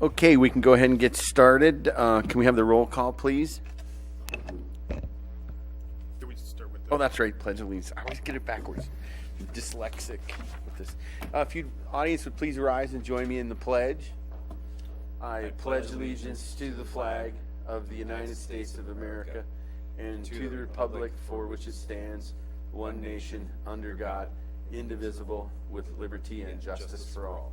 Okay, we can go ahead and get started. Can we have the roll call, please? Do we start with the... Oh, that's right, Pledge of Allegiance. I always get it backwards. Dyslexic with this. If you audience would please rise and join me in the pledge. I pledge allegiance to the flag of the United States of America and to the republic for which it stands, one nation, under God, indivisible, with liberty and justice for all.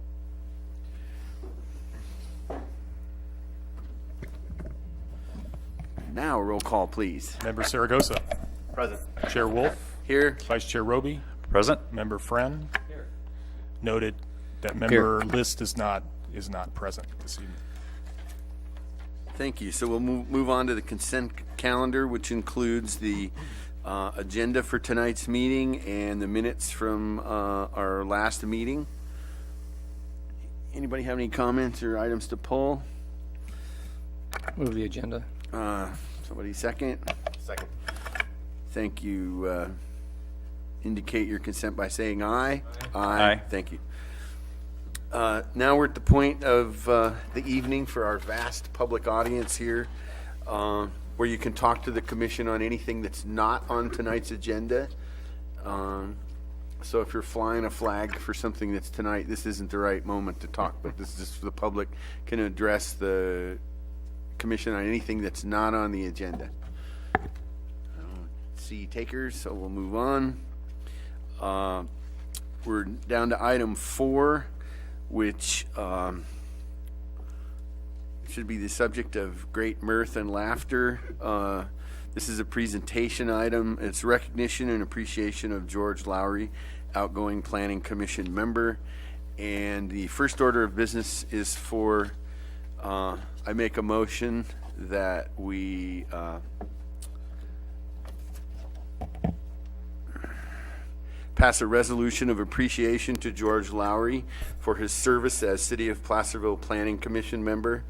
Now, roll call, please. Member Saragosa. Present. Chair Wolf. Here. Vice Chair Roby. Present. Member Friend. Here. Noted that member List is not present this evening. Thank you. So we'll move on to the consent calendar, which includes the agenda for tonight's meeting and the minutes from our last meeting. Anybody have any comments or items to pull? Move the agenda. Somebody second? Second. Thank you. Indicate your consent by saying aye. Aye. Thank you. Now we're at the point of the evening for our vast public audience here, where you can talk to the commission on anything that's not on tonight's agenda. So if you're flying a flag for something that's tonight, this isn't the right moment to talk, but this is just for the public can address the commission on anything that's not on the agenda. I don't see takers, so we'll move on. We're down to item 4, which should be the subject of great mirth and laughter. This is a presentation item. It's recognition and appreciation of George Lowry, outgoing Planning Commission member. And the first order of business is for, I make a motion that we pass a resolution of appreciation to George Lowry for his service as City of Placerville Planning Commission member.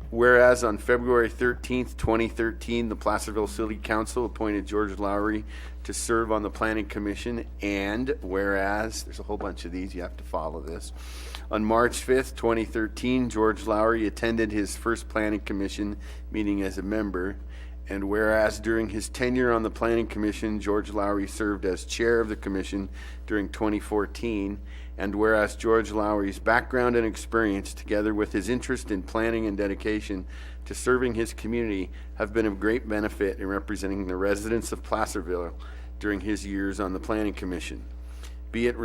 Whereas on February 13th, 2013, the Placerville City Council appointed George Lowry to serve on the Planning Commission, and whereas, there's a whole bunch of these, you have to follow this. On March 5th, 2013, George Lowry attended his first Planning Commission meeting as a member. And whereas during his tenure on the Planning Commission, George Lowry served as chair of the commission during 2014. And whereas George Lowry's background and experience, together with his interest in planning and dedication to serving his community, have been of great benefit in representing the residents of Placerville during his years on the Planning Commission. Be it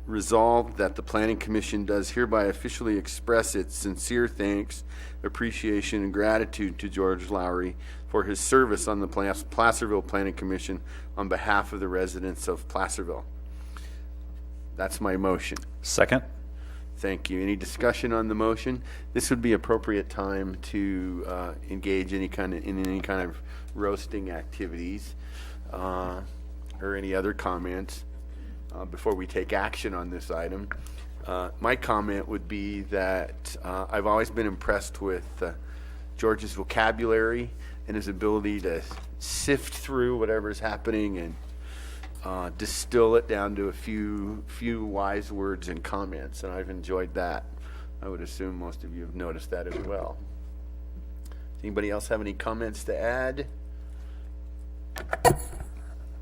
resolved that the Planning Commission does hereby officially express its sincere thanks, appreciation, and gratitude to George Lowry for his service on the Placerville Planning Commission on behalf of the residents of Placerville. That's my motion. Second. Thank you. Any discussion on the motion? This would be appropriate time to engage in any kind of roasting activities or any other comments before we take action on this item. My comment would be that I've always been impressed with George's vocabulary and his ability to sift through whatever's happening and distill it down to a few wise words and comments, and I've enjoyed that. I would assume most of you have noticed that as well. Does anybody else have any comments to add?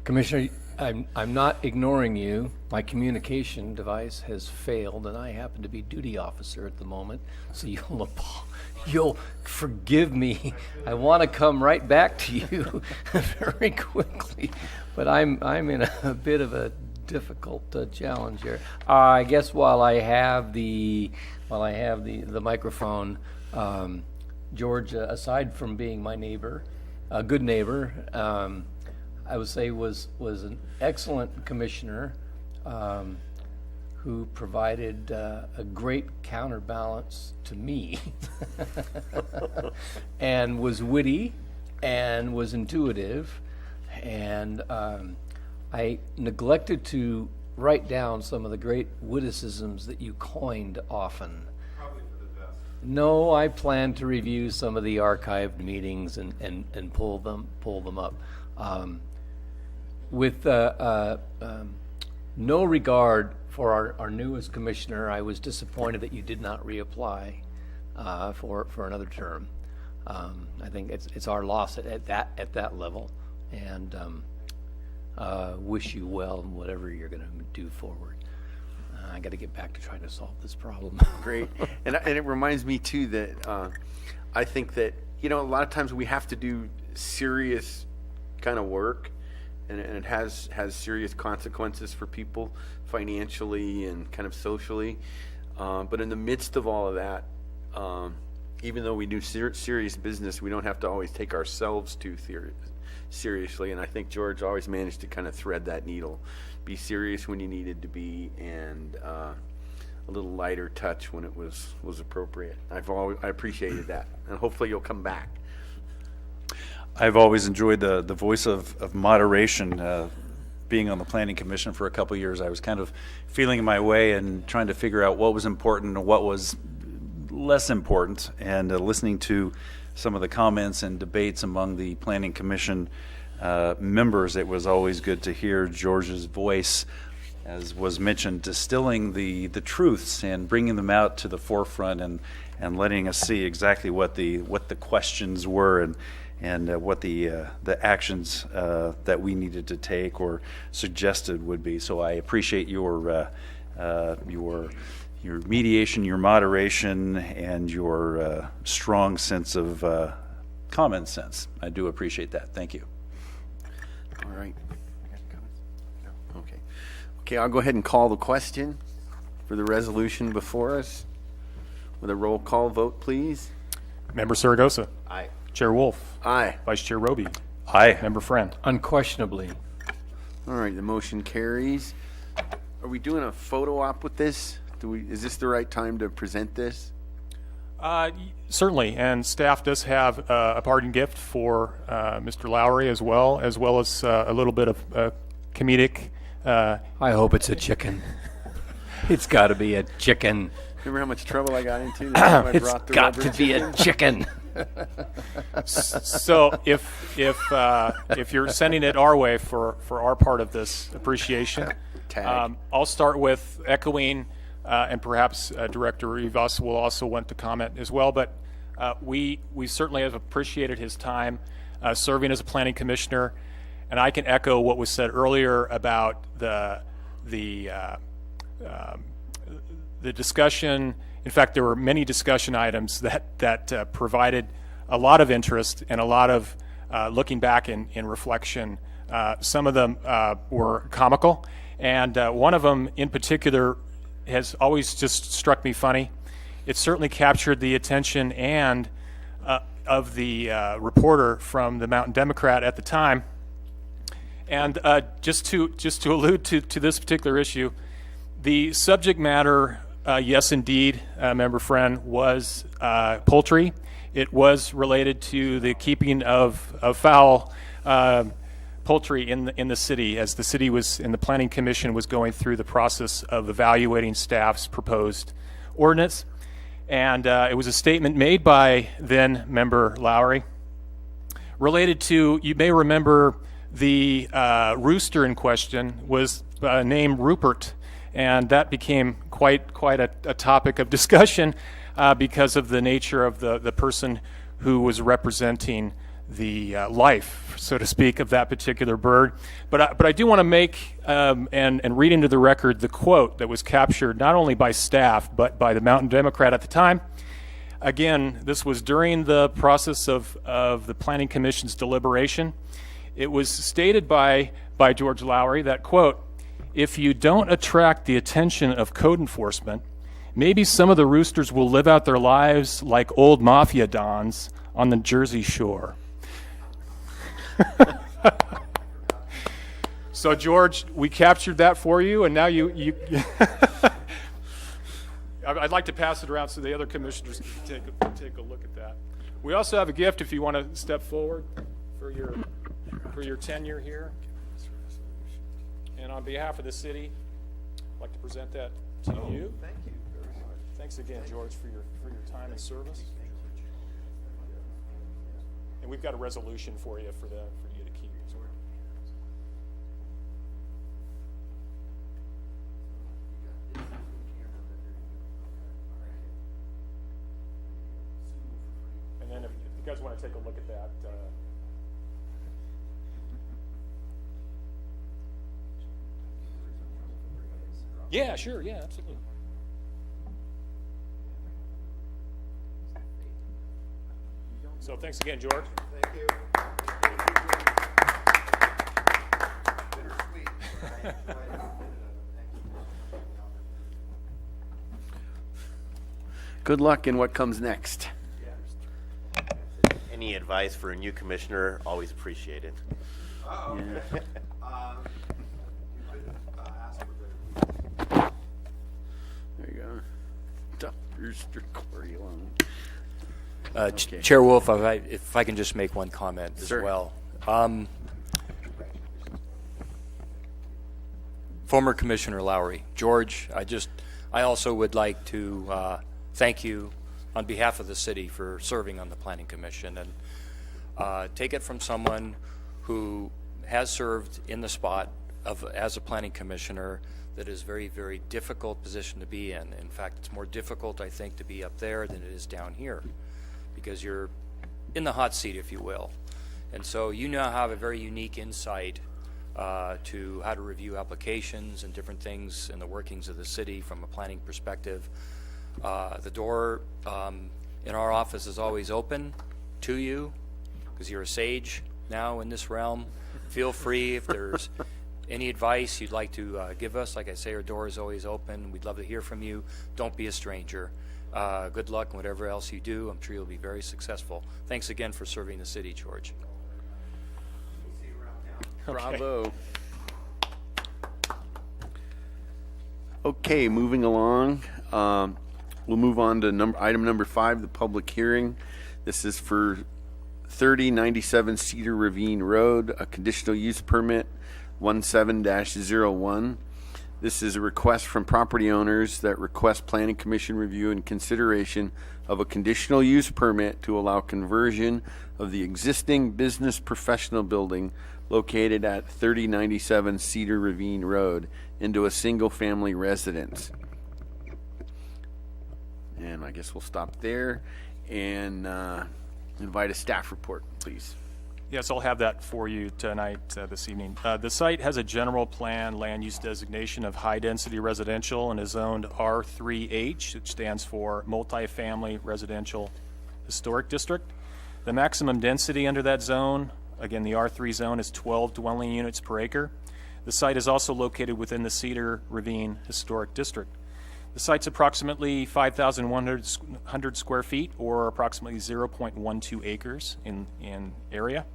Commissioner, I'm not ignoring you. My communication device has failed, and I happen to be duty officer at the moment, so you'll forgive me. I want to come right back to you very quickly, but I'm in a bit of a difficult challenge here. I guess while I have the microphone, George, aside from being my neighbor, a good neighbor, I would say was an excellent commissioner who provided a great counterbalance to me and was witty and was intuitive, and I neglected to write down some of the great witticisms that you coined often. Probably for the best. No, I plan to review some of the archived meetings and pull them up. With no regard for our newest commissioner, I was disappointed that you did not reapply. for another term. I think it's our loss at that level, and wish you well in whatever you're going to do forward. I got to get back to trying to solve this problem. Great. And it reminds me, too, that I think that, a lot of times we have to do serious kind of work, and it has serious consequences for people financially and kind of socially. But in the midst of all of that, even though we do serious business, we don't have to always take ourselves too seriously. And I think George always managed to kind of thread that needle. Be serious when you needed to be, and a little lighter touch when it was appropriate. I appreciated that, and hopefully you'll come back. I've always enjoyed the voice of moderation. Being on the Planning Commission for a couple of years, I was kind of feeling my way and trying to figure out what was important and what was less important, and listening to some of the comments and debates among the Planning Commission members, it was always good to hear George's voice, as was mentioned, distilling the truths and bringing them out to the forefront, and letting us see exactly what the questions were, and what the actions that we needed to take or suggested would be. So I appreciate your mediation, your moderation, and your strong sense of common sense. I do appreciate that. Thank you. All right. Okay, I'll go ahead and call the question for the resolution before us with a roll call vote, please. Member Saragosa. Aye. Chair Wolf. Aye. Vice Chair Roby. Aye. Member Friend. Unquestionably. All right, the motion carries. Are we doing a photo op with this? Is this the right time to present this? Certainly, and staff does have a parting gift for Mr. Lowry as well as a little bit of comedic. I hope it's a chicken. It's got to be a chicken. Remember how much trouble I got into? The time I It's brought the got rubber to be a chicken. So if you're sending it our way for our part of this appreciation, Tag. I'll start with echoing, and perhaps Director Rivas will also want to comment as well. But we certainly have appreciated his time serving as a planning commissioner, and I can echo what was said earlier about the discussion. In fact, there were many discussion items that provided a lot of interest and a lot of looking back in reflection. Some of them were comical, and one of them in particular has always just struck me funny. It certainly captured the attention and of the reporter from the Mountain Democrat at the time. And just to allude to this particular issue, the subject matter, yes, indeed, Member Friend, was poultry. It was related to the keeping of fowl poultry in the city, as the city was, and the Planning Commission was going through the process of evaluating staff's proposed ordinance. And it was a statement made by then Member Lowry related to, you may remember, the rooster in question was named Rupert, and that became quite a topic of discussion because of the nature of the person who was representing the life, so to speak, of that particular bird. But I do want to make and read into the record the quote that was captured not only by staff but by the Mountain Democrat at the time. Again, this was during the process of the Planning Commission's deliberation. It was stated by George Lowry that, quote, "If you don't attract the attention of code enforcement, maybe some of the roosters will live out their lives like old mafia dons on the Jersey Shore." So, George, we captured that for you, and now you I'd like to pass it around so the other commissioners can take a look at that. We also have a gift if you want to step forward for your tenure here. And on behalf of the city, I'd like to present that to you. Thank you very much. Thanks again, George, for your time and service. And we've got a resolution for you for you to keep as well. guys want to take a look at that. Yeah, sure, yeah, absolutely. So thanks again, George. Thank you. Good luck in what comes next. Any advice for a new commissioner, always appreciated. There you go. Dr. Coriolano. Okay. Chair Wolf, if I can just make one comment as Sure. well. Former Commissioner Lowry, George, I also would like to thank you on behalf of the city for serving on the Planning Commission, and take it from someone who has served in the spot as a planning commissioner. That is very, very difficult position to be in. In fact, it's more difficult, I think, to be up there than it is down here, because you're in the hot seat, if you will. And so you now have a very unique insight to how to review applications and different things in the workings of the city from a planning perspective. The door in our office is always open to you, because you're a sage now in this realm. Feel free if there's any advice you'd like to give us. Like I say, our door is always open. We'd love to hear from you. Don't be a stranger. Good luck in whatever else you do. I'm sure you'll be very successful. Thanks again for serving the city, George. Bravo. Okay, moving along. We'll move on to item number 5, the public hearing. This is for 3097 Cedar Ravine Road, a conditional use permit 17-01. This is a request from property owners that request Planning Commission review and consideration of a conditional use permit to allow conversion of the existing business professional building located at 3097 Cedar Ravine Road into a single-family residence. And I guess we'll stop there and invite a staff report, please. Yes, I'll have that for you tonight, this evening. The site has a general plan land use designation of high-density residential and is zoned R3H, which stands for Multifamily Residential Historic District. The maximum density under that zone, again, the R3 zone, is 12 dwelling units per acre. The site is also located within the Cedar Ravine Historic District. The site's approximately 5,100 square feet, or approximately 0.12 acres in area.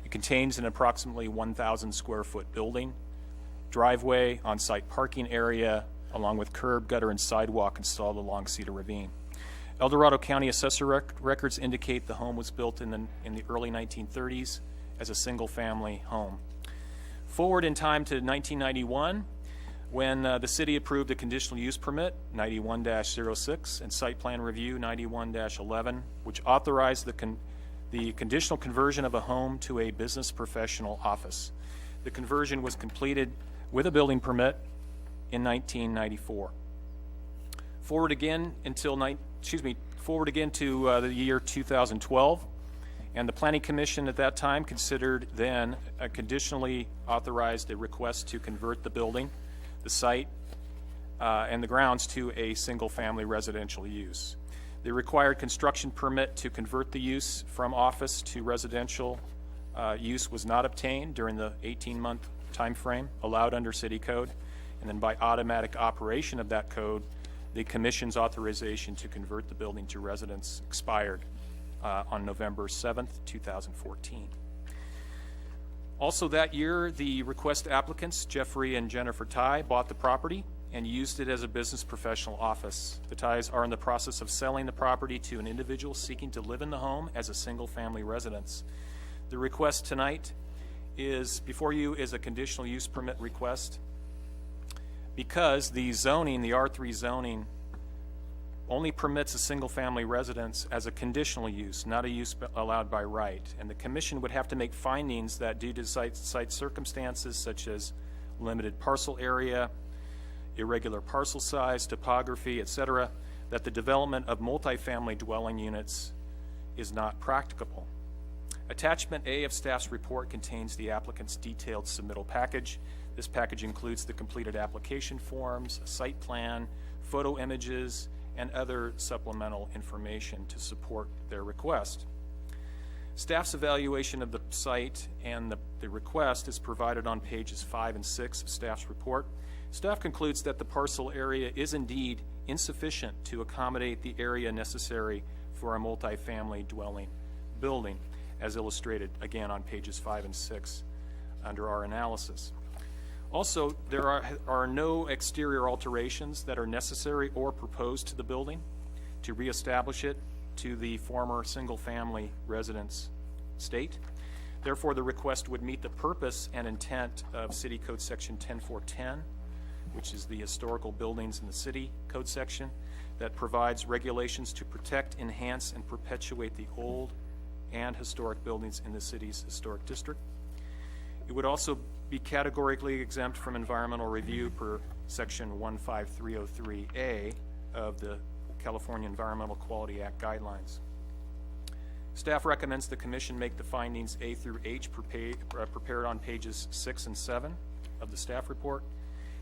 It contains an approximately 1,000 square foot building, driveway, on-site parking area, along with curb, gutter, and sidewalk installed along Cedar Ravine. El Dorado County Assessor records indicate the home was built in the early 1930s as a single-family home. Forward in time to 1991, when the city approved a conditional use permit, 91-06, and site plan review, 91-11, which authorized the conditional conversion of a home to a business professional office. The conversion was completed with a building permit in 1994. Forward again to the year 2012, and the Planning Commission at that time considered then conditionally authorized a request to convert the building, the site, and the grounds to a single-family residential use. The required construction permit to convert the use from office to residential use was not obtained during the 18-month time frame allowed under city code, and then by automatic operation of that code, the Commission's authorization to convert the building to residence expired on November 7th, 2014. Also that year, the request applicants, Jeffrey and Jennifer Ty, bought the property and used it as a business professional office. The Tys are in the process of selling the property to an individual seeking to live in the home as a single-family residence. The request tonight is before you is a conditional use permit request because the zoning, the R3 zoning, only permits a single-family residence as a conditional use, not a use allowed by right. And the Commission would have to make findings that due to site circumstances such as limited parcel area, irregular parcel size, topography, etc., that the development of multifamily dwelling units is not practicable. Attachment A of staff's report contains the applicant's detailed submittal package. This package includes the completed application forms, a site plan, photo images, and other supplemental information to support their request. Staff's evaluation of the site and the request is provided on pages 5 and 6 of staff's report. Staff concludes that the parcel area is indeed insufficient to accommodate the area necessary for a multifamily dwelling building, as illustrated again on pages 5 and 6 under our analysis. Also, there are no exterior alterations that are necessary or proposed to the building to reestablish it to the former single-family residence state. Therefore, the request would meet the purpose and intent of City Code Section 10410, which is the historical buildings in the city code section that provides regulations to protect, enhance, and perpetuate the old and historic buildings in the city's historic district. It would also be categorically exempt from environmental review per Section 15303A of the California Environmental Quality Act guidelines. Staff recommends the Commission make the findings A through H prepared on pages 6 and 7 of the staff report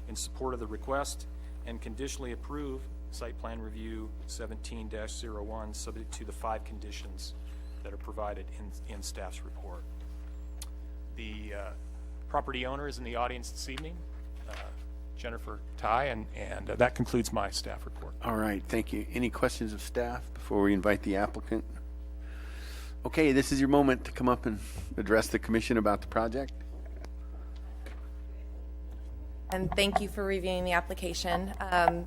in support of the request, and conditionally approve Site Plan Review 17-01 subject to the 5 conditions that are provided in staff's report. The property owner is in the audience this evening, Jennifer Ty, and that concludes my staff report. All right, thank you. Any questions of staff before we invite the applicant? Okay, this is your moment to come up and address the commission about the project. And thank you for reviewing the application.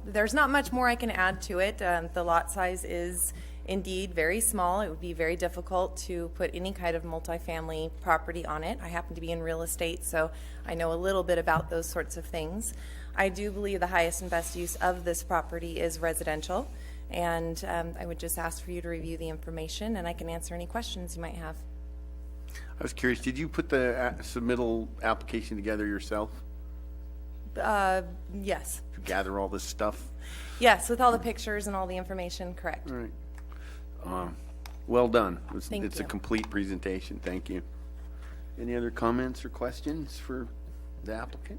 There's not much more I can add to it. The lot size is indeed very small. It would be very difficult to put any kind of multifamily property on it. I happen to be in real estate, so I know a little bit about those sorts of things. I do believe the highest and best use of this property is residential, and I would just ask for you to review the information, and I can answer any questions you might have. I was curious, did you put the submittal application together yourself? Yes. To gather all this stuff? Yes, with all the pictures and all the information, correct. All right. Well done. Thank It's a you. complete presentation. Thank you. Any other comments or questions for the applicant?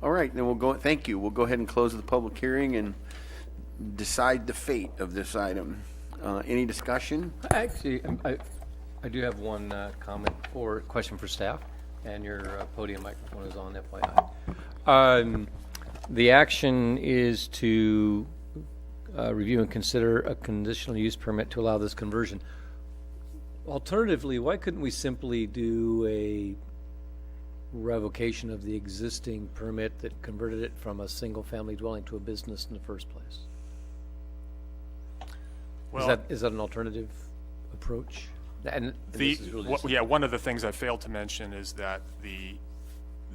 All right, then we'll go. Thank you. We'll go ahead and close the public hearing and decide the fate of this item. Any discussion? Actually, I do have one comment or question for staff, and your podium microphone is on, FYI. The action is to review and consider a conditional use permit to allow this conversion. Alternatively, why couldn't we simply do a revocation of the existing permit that converted it from a single-family dwelling to a business in the first place? Well, Is that an alternative approach? And this is really just- one of the things I failed to mention is that the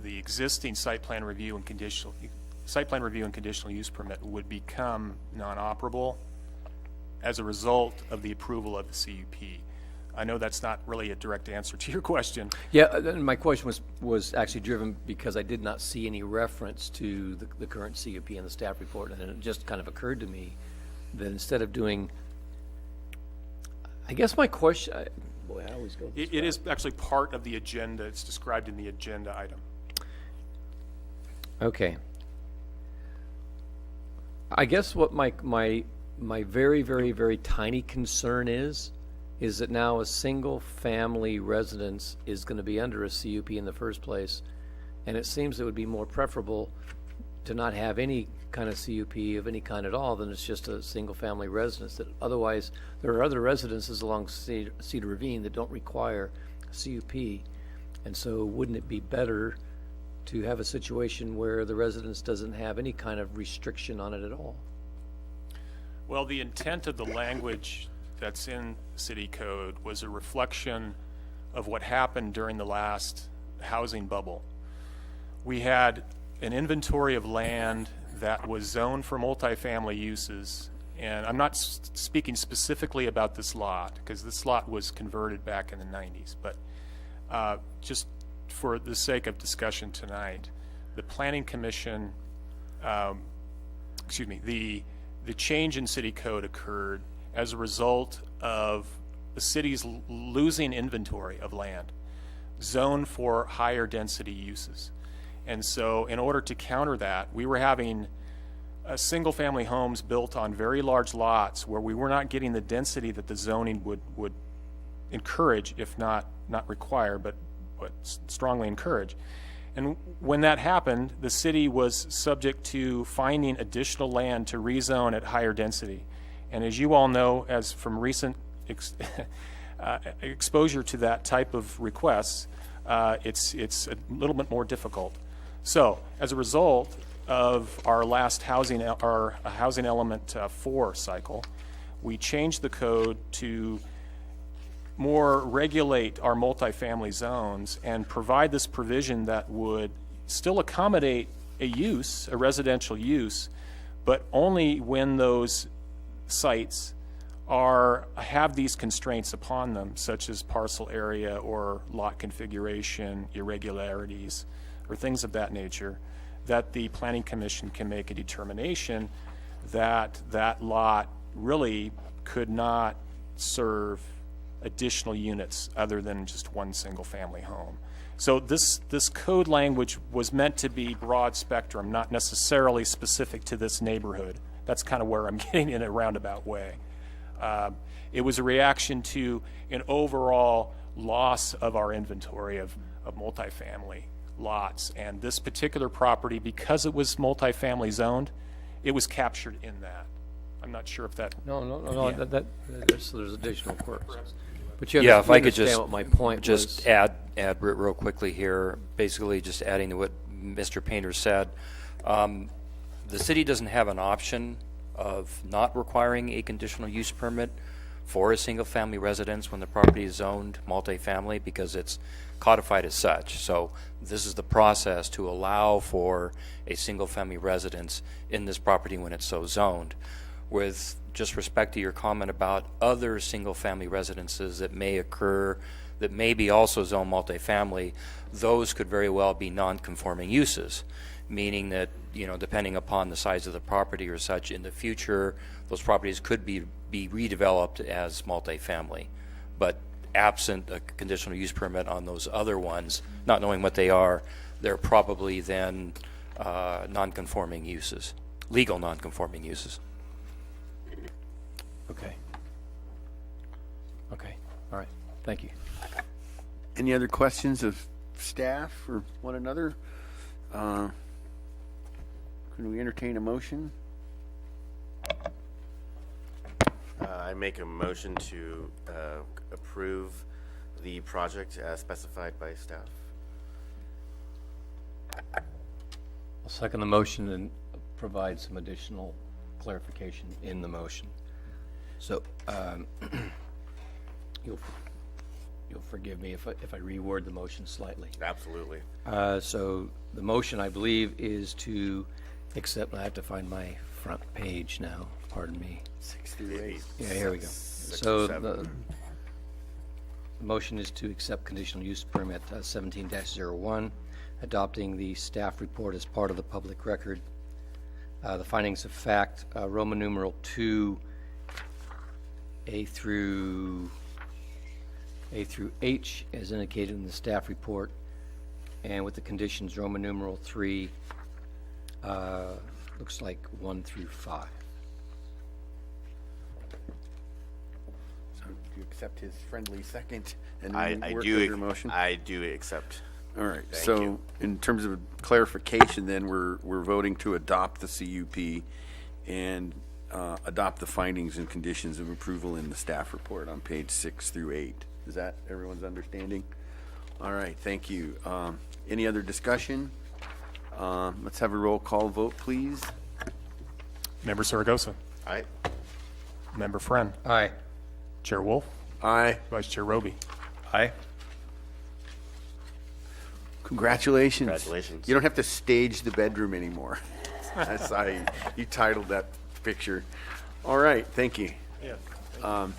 existing site plan review and conditional use permit would become non-operable as a result of the approval of the CUP. I know that's not really a direct answer to your question. Yeah, my question was actually driven because I did not see any reference to the current CUP in the staff report, and it just kind of occurred to me that instead of doing, I guess my question, I always go. It is actually part of the agenda. It's described in the agenda item. Okay. I guess what my very, very, very tiny concern is that now a single-family residence is going to be under a CUP in the first place, and it seems it would be more preferable to not have any kind of CUP of any kind at all than it's just a single-family residence. That otherwise, there are other residences along Cedar Ravine that don't require a CUP, and so wouldn't it be better to have a situation where the residence doesn't have any kind of restriction on it at all? Well, the intent of the language that's in City Code was a reflection of what happened during the last housing bubble. We had an inventory of land that was zoned for multifamily uses, and I'm not speaking specifically about this lot, because this lot was converted back in the 90s, but just for the sake of discussion tonight, the Planning Commission, the change in City Code occurred as a result of the city's losing inventory of land zoned for higher density uses. And so in order to counter that, we were having single-family homes built on very large lots where we were not getting the density that the zoning would encourage, if not require, but strongly encourage. And when that happened, the city was subject to finding additional land to rezone at higher density. And as you all know, as from recent exposure to that type of requests, it's a little bit more difficult. So as a result of our last housing element 4 cycle, we changed the code to more regulate our multifamily zones and provide this provision that would still accommodate a residential use, but only when those sites have these constraints upon them, such as parcel area or lot configuration, irregularities, or things of that nature, that the Planning Commission can make a determination that that lot really could not serve additional units other than just one single-family home. So this code language was meant to be broad spectrum, not necessarily specific to this neighborhood. That's kind of where I'm getting in a roundabout way. It was a reaction to an overall loss of our inventory of multifamily lots. And this particular property, because it was multifamily zoned, it was captured in that. I'm not sure if that... No. Yeah. There's additional quirks. But you Yeah, if I could understand just what my point was. add real quickly here, basically just adding to what Mr. Painter said. The city doesn't have an option of not requiring a conditional use permit for a single-family residence when the property is zoned multifamily because it's codified as such. So this is the process to allow for a single-family residence in this property when it's so zoned. With just respect to your comment about other single-family residences that may occur that may be also zone multifamily, those could very well be non-conforming uses, meaning that, you know, depending upon the size of the property or such, in the future, those properties could be redeveloped as multifamily. But absent a conditional use permit on those other ones, not knowing what they are, they're probably then non-conforming uses, legal non-conforming uses. Okay. All right. Thank you. Any other questions of staff or one another? Can we entertain a motion? I make a motion to approve the project as specified by staff. I'll second the motion and provide some additional clarification in the motion. So you'll forgive me if I reword the motion slightly. Absolutely. So the motion, I believe, is to accept. I have to find my front page now. Pardon me. 6 through 8. Yeah, here we go. So the motion is to accept conditional use permit 17-01, adopting the staff report as part of the public record. The findings of fact, Roman numeral 2, A through H, as indicated in the staff report, and with the conditions Roman numeral 3, looks like 1 through 5. So do you accept his friendly second and I work do. with your motion? I do accept. All right. Thank So you. in terms of clarification, then we're voting to adopt the CUP and adopt the findings and conditions of approval in the staff report on page 6 through 8. Is that everyone's understanding? All right. Thank you. Any other discussion? Let's have a roll call vote, please. Member Saragosa, Aye. Member Friend, Aye. Chair Wolf, Aye. Vice Chair Roby. Aye. Congratulations. Congratulations. You don't have to stage the bedroom anymore. I saw you titled that picture. All right. Thank you. Yeah. All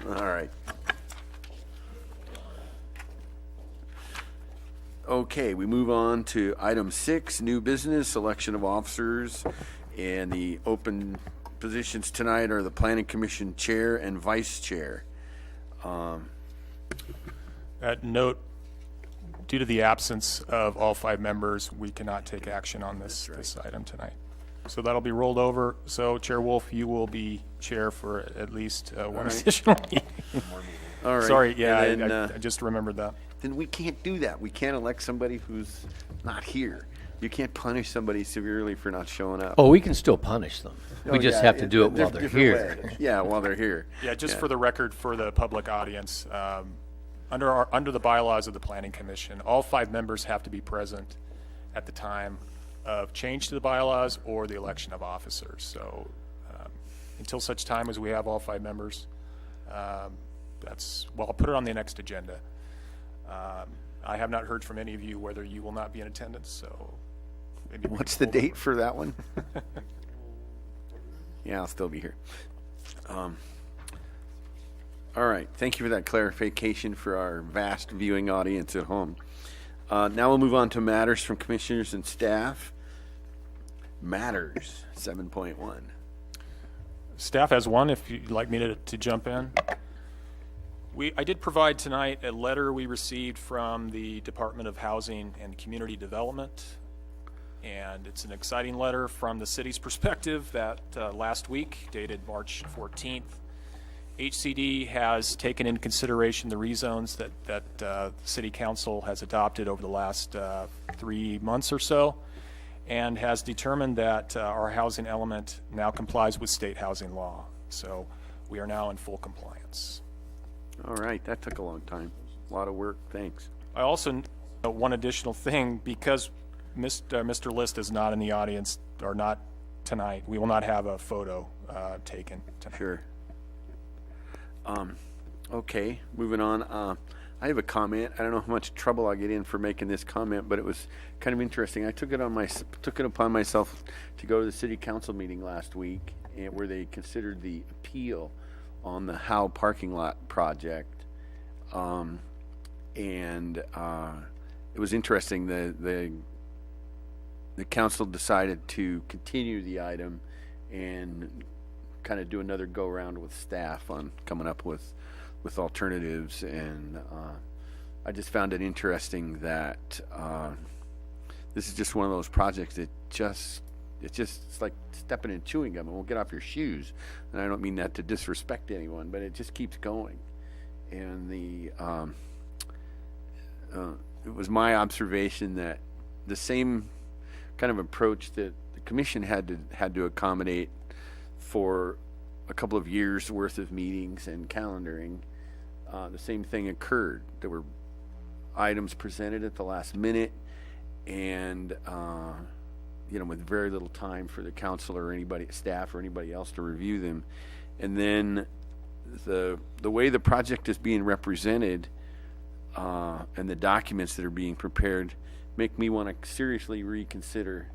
right. Okay, we move on to item 6, new business, election of officers, and the open positions tonight are the Planning Commission Chair and Vice Chair. Note, due to the absence of all 5 members, we cannot take action on this item tonight. So that'll be rolled over. So Chair Wolf, you will be chair for at least one additional meeting. All right. Sorry, yeah, And then, I just remembered that. then we can't do that. We can't elect somebody who's not here. You can't punish somebody severely for not showing up. Oh, we can still punish them. We Oh, just yeah, have to do it while there's they're different here. ways. Yeah, while they're here. Yeah, just for the record, for the public audience, under the bylaws of the Planning Commission, all 5 members have to be present at the time of change to the bylaws or the election of officers. So until such time as we have all 5 members, I'll put it on the next agenda. I have not heard from any of you whether you will not be in attendance, so maybe we What's can the hold date for that one? Yeah, I'll still be here. All right, thank you for that clarification for our vast viewing audience at home. Now we'll move on to matters from commissioners and staff. Matters 7.1. Staff has one, if you'd like me to jump in. I did provide tonight a letter we received from the Department of Housing and Community Development. And it's an exciting letter from the city's perspective that last week, dated March 14th, HCD has taken into consideration the rezones that the City Council has adopted over the last 3 months or so, and has determined that our housing element now complies with state housing law. So we are now in full compliance. All right, that took a long time. A lot of work, thanks. I also one additional thing, because Mr. List is not in the audience, or not tonight, we will not have a photo taken tonight. Sure. Okay, moving on. I have a comment. I don't know how much trouble I'll get in for making this comment, but it was kind of interesting. I took it upon myself to go to the city council meeting last week, where they considered the appeal on the Howe parking lot project, and it was interesting. The council decided to continue the item and kind of do another go around with staff on coming up with alternatives, and I just found it interesting that this is just one of those projects that it's like stepping in chewing gum. It won't get off your shoes, and I don't mean that to disrespect anyone, but it just keeps going. And it was my observation that the same kind of approach that the commission had to accommodate for a couple of years worth of meetings and calendaring, the same thing occurred. There were items presented at the last minute, and with very little time for the council or anybody, staff or anybody else to review them. And then the way the project is being represented and the documents that are being prepared make me want to seriously reconsider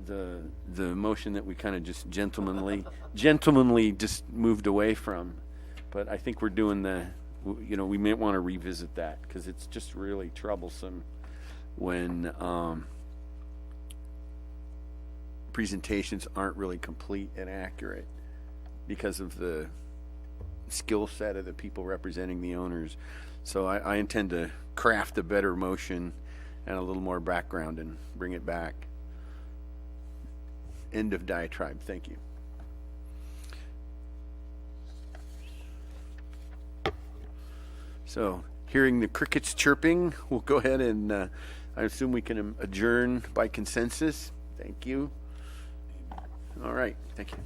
the motion that we kind of just gentlemanly just moved away from. But I think we're doing we may want to revisit that, because it's just really troublesome when presentations aren't really complete and accurate because of the skill set of the people representing the owners. So I intend to craft a better motion and a little more background and bring it back. End of diatribe. Thank you. So, hearing the crickets chirping, we'll go ahead and I assume we can adjourn by consensus. Thank you. All right. Thank you.